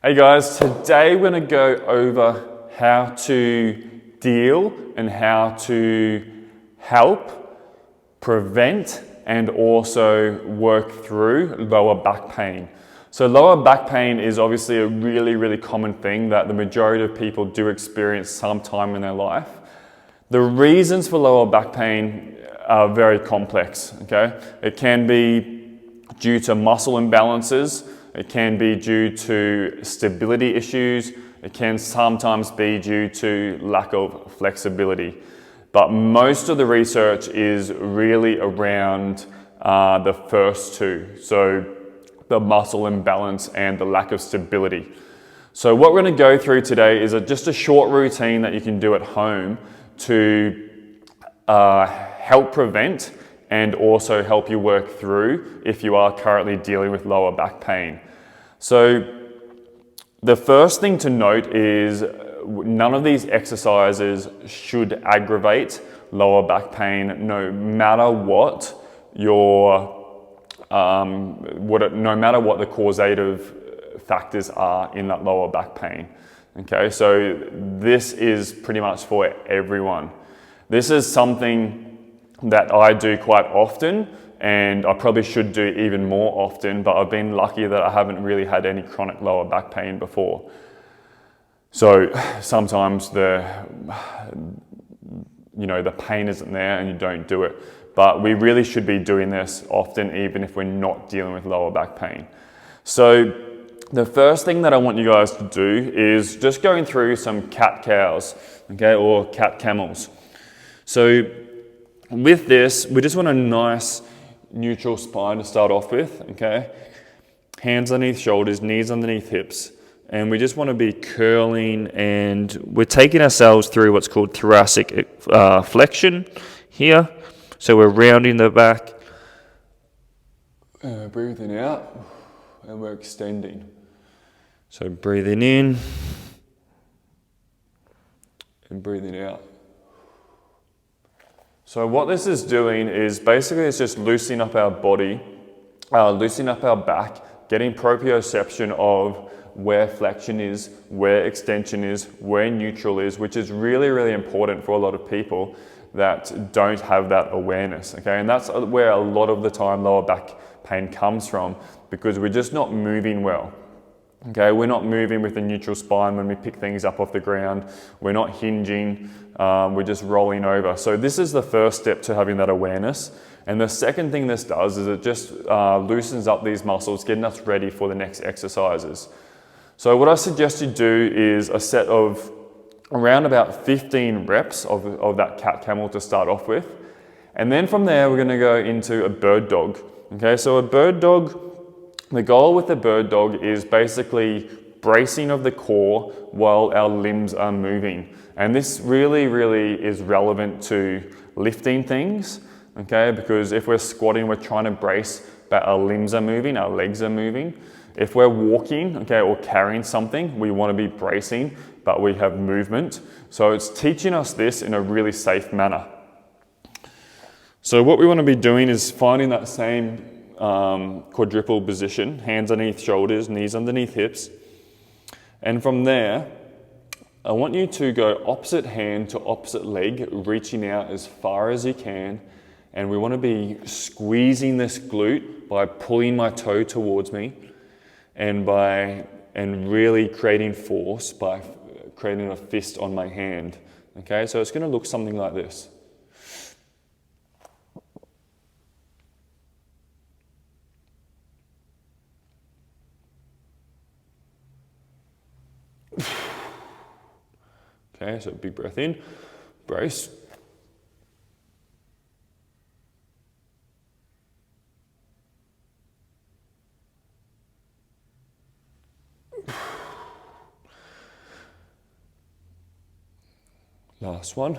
Hey guys, today we're going to go over how to deal and how to help prevent and also work through lower back pain. So lower back pain is obviously a really common thing that the majority of people do experience sometime in their life. The reasons for lower back pain are very complex, okay? It can be due to muscle imbalances. It can be due to stability issues. It can sometimes be due to lack of flexibility. But most of the research is really around the first two. So the muscle imbalance and the lack of stability. So what we're going to go through today is just a short routine that you can do at home to help prevent and also help you work through if you are currently dealing with lower back pain. So the first thing to note is none of these exercises should aggravate lower back pain, no matter what no matter what the causative factors are in that lower back pain. Okay, so this is pretty much for everyone. This is something that I do quite often, and I probably should do even more often, but I've been lucky that I haven't really had any chronic lower back pain before. So sometimes the pain isn't there and you don't do it. But we really should be doing this often, even if we're not dealing with lower back pain. So the first thing that I want you guys to do is just going through some cat-cows, okay, or cat-camels. So with this, we just want a nice neutral spine to start off with, okay? Hands underneath shoulders, knees underneath hips. And we just want to be curling, and we're taking ourselves through what's called thoracic flexion here. So we're rounding the back. Breathing out, and we're extending. So breathing in and breathing out. So what this is doing is basically it's just loosening up our body, loosening up our back, getting proprioception of where flexion is, where extension is, where neutral is, which is really important for a lot of people that don't have that awareness, okay? And that's where a lot of the time lower back pain comes from, because we're just not moving well, okay? We're not moving with a neutral spine when we pick things up off the ground. We're not hinging, we're just rolling over. So this is the first step to having that awareness. And the second thing this does is it just loosens up these muscles, getting us ready for the next exercises. So what I suggest you do is a set of around about 15 reps of that cat-camel to start off with. And then from there, we're going to go into a bird dog. Okay, so a bird dog, the goal with the bird dog is basically bracing of the core while our limbs are moving. And this really is relevant to lifting things, okay? Because if we're squatting, we're trying to brace, but our limbs are moving, our legs are moving. If we're walking, okay, or carrying something, we want to be bracing, but we have movement. So it's teaching us this in a really safe manner. So what we want to be doing is finding that same quadruple position, hands underneath shoulders, knees underneath hips. And from there, I want you to go opposite hand to opposite leg, reaching out as far as you can. And we want to be squeezing this glute by pulling my toe towards me, and really creating force by creating a fist on my hand. Okay, so it's going to look something like this. Okay, so big breath in, brace. Last one.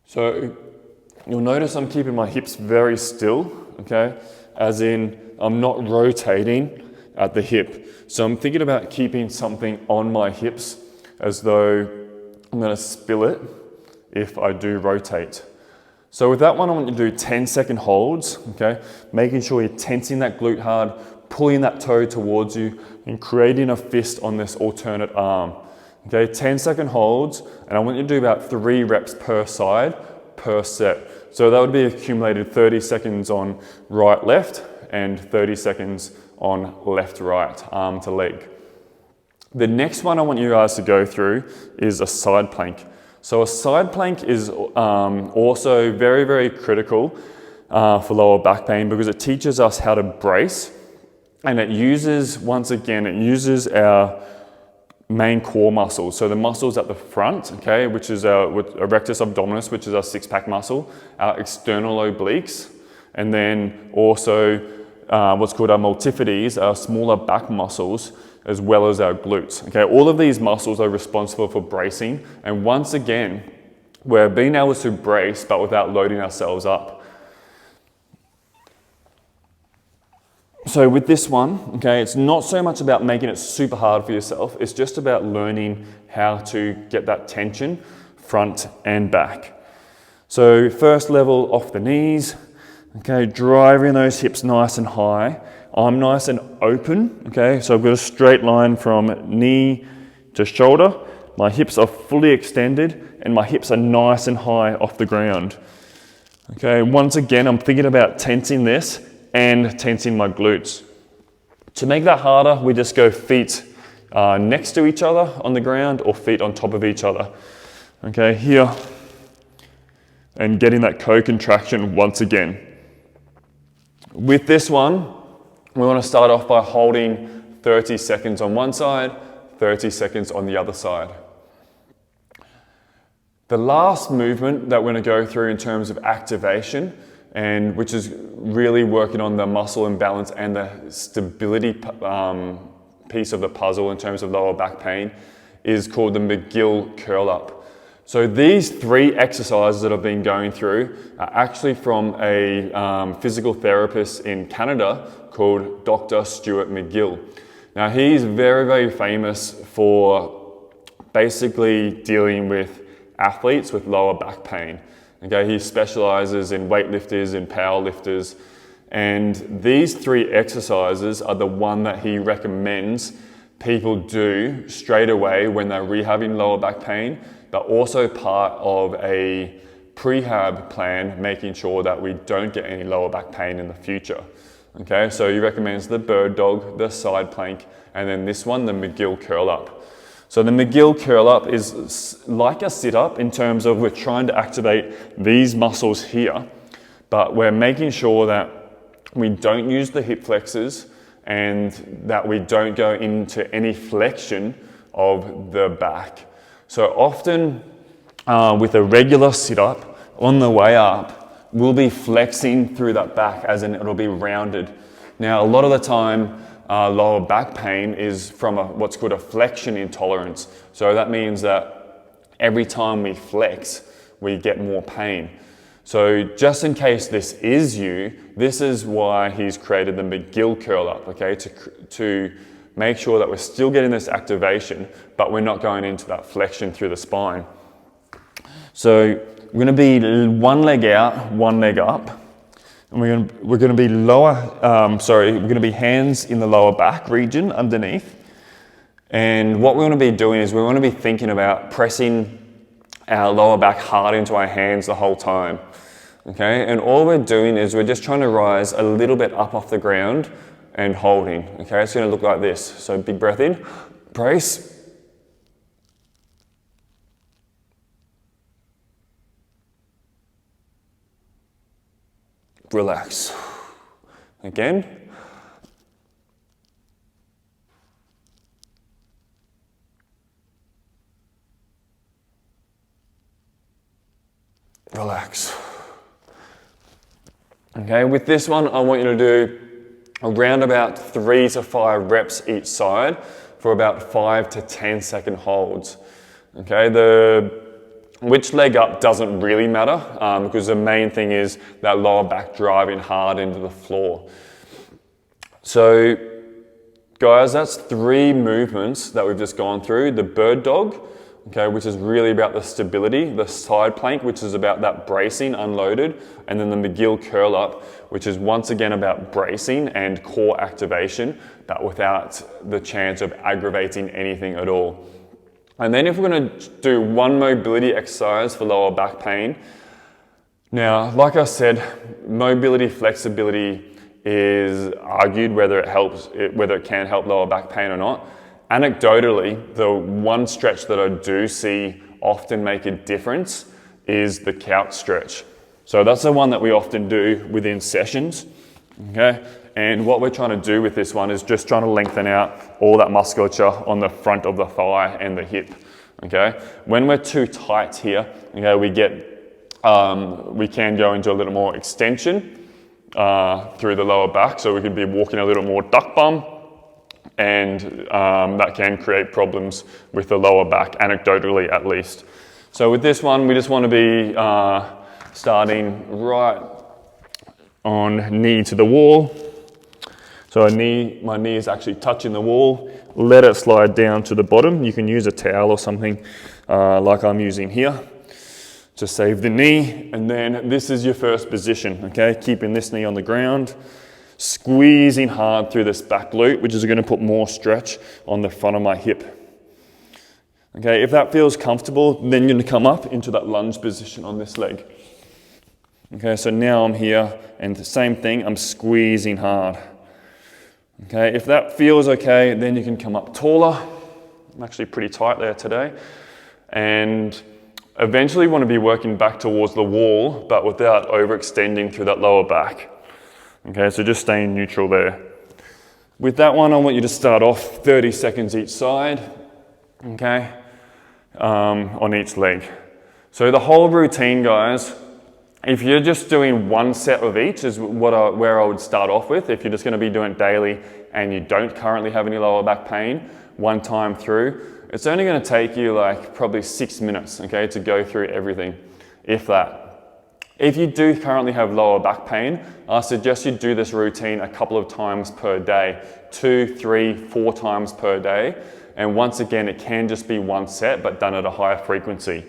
So you'll notice I'm keeping my hips very still, okay? As in, I'm not rotating at the hip. So I'm thinking about keeping something on my hips as though I'm gonna spill it if I do rotate. So with that one, I want you to do 10-second holds, okay? Making sure you're tensing that glute hard, pulling that toe towards you, and creating a fist on this alternate arm. Okay, 10-second holds, and I want you to do about 3 reps per side, per set. So that would be accumulated 30 seconds on right, left, and 30 seconds on left, right, arm to leg. The next one I want you guys to go through is a side plank. So a side plank is also very, very critical for lower back pain because it teaches us how to brace, and it uses, once again, it uses our main core muscles. So the muscles at the front, okay, which is our rectus abdominis, which is our six-pack muscle, our external obliques, and then also what's called our multifidus, our smaller back muscles, as well as our glutes. Okay, all of these muscles are responsible for bracing, and once again, we're being able to brace but without loading ourselves up. So with this one, okay, it's not so much about making it super hard for yourself, it's just about learning how to get that tension front and back. So first level off the knees, okay, driving those hips nice and high. I'm nice and open, okay, so I've got a straight line from knee to shoulder. My hips are fully extended and my hips are nice and high off the ground. Okay, once again, I'm thinking about tensing this and tensing my glutes. To make that harder, we just go feet next to each other on the ground or feet on top of each other. Okay, here, and getting that co-contraction once again. With this one, we want to start off by holding 30 seconds on one side, 30 seconds on the other side. The last movement that we're going to go through in terms of activation, and which is really working on the muscle imbalance and the stability piece of the puzzle in terms of lower back pain, is called the McGill curl up. So these 3 exercises that I've been going through are actually from a physical therapist in Canada called Dr. Stuart McGill. Now he's very, very famous for basically dealing with athletes with lower back pain. Okay, he specializes in weightlifters and powerlifters, and these 3 exercises are the one that he recommends people do straight away when they're rehabbing lower back pain, but also part of a prehab plan, making sure that we don't get any lower back pain in the future. Okay, so he recommends the bird dog, the side plank, and then this one, the McGill curl up. So the McGill curl up is like a sit up in terms of we're trying to activate these muscles here, but we're making sure that we don't use the hip flexors and that we don't go into any flexion of the back. So often with a regular sit up, on the way up, we'll be flexing through that back, as in it'll be rounded. Now a lot of the time, lower back pain is from what's called a flexion intolerance. So that means that every time we flex, we get more pain. So just in case this is you, this is why he's created the McGill curl up, okay, to make sure that we're still getting this activation, but we're not going into that flexion through the spine. So we're going to be one leg out, one leg up. And we're going to be we're going to be hands in the lower back region underneath. And what we want to be doing is we want to be thinking about pressing our lower back hard into our hands the whole time. Okay, and all we're doing is we're just trying to rise a little bit up off the ground and holding. Okay, it's going to look like this. So big breath in, brace. Relax. Again. Relax. Okay, with this one, I want you to do around about 3 to 5 reps each side for about 5 to 10 second holds. Okay, which leg up doesn't really matter because the main thing is that lower back driving hard into the floor. So guys, that's 3 movements that we've just gone through. The bird dog okay, which is really about the stability, the side plank, which is about that bracing unloaded, and then the McGill curl up, which is once again about bracing and core activation, but without the chance of aggravating anything at all. And then if we're going to do one mobility exercise for lower back pain, now, like I said, mobility, flexibility is argued whether it can help lower back pain or not. Anecdotally, the one stretch that I do see often make a difference is the couch stretch. So that's the one that we often do within sessions, okay? And what we're trying to do with this one is just trying to lengthen out all that musculature on the front of the thigh and the hip, okay? When we're too tight here, okay, we can go into a little more extension through the lower back, so we could be walking a little more duck bum, and that can create problems with the lower back, anecdotally at least. So with this one, we just want to be starting right on knee to the wall. So my knee is actually touching the wall. Let it slide down to the bottom. You can use a towel or something like I'm using here to save the knee. And then this is your first position, okay? Keeping this knee on the ground, squeezing hard through this back glute, which is going to put more stretch on the front of my hip. Okay, if that feels comfortable, then you're going to come up into that lunge position on this leg. Okay, so now I'm here, and the same thing, I'm squeezing hard. Okay, if that feels okay, then you can come up taller. I'm actually pretty tight there today. And eventually want to be working back towards the wall, but without overextending through that lower back. Okay, so just staying neutral there. With that one, I want you to start off 30 seconds each side, okay, on each leg. So the whole routine, guys, if you're just doing one set of each is where I would start off with. If you're just going to be doing it daily and you don't currently have any lower back pain, one time through, it's only going to take you like probably 6 minutes, okay, to go through everything, if that. If you do currently have lower back pain, I suggest you do this routine a couple of times per day, 2, 3, 4 times per day. And once again, it can just be one set, but done at a higher frequency.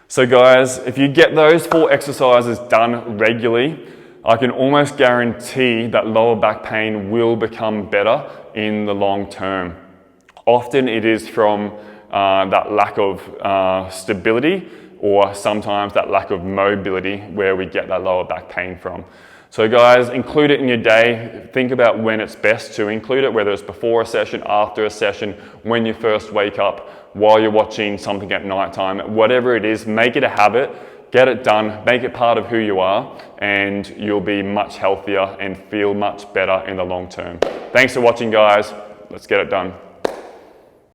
So guys, if you get those 4 exercises done regularly, I can almost guarantee that lower back pain will become better in the long term. Often it is from that lack of stability, or sometimes that lack of mobility where we get that lower back pain from. So guys, include it in your day. Think about when it's best to include it, whether it's before a session, after a session, when you first wake up, while you're watching something at nighttime, whatever it is, make it a habit, get it done, make it part of who you are, and you'll be much healthier and feel much better in the long term. Thanks for watching, guys. Let's get it done.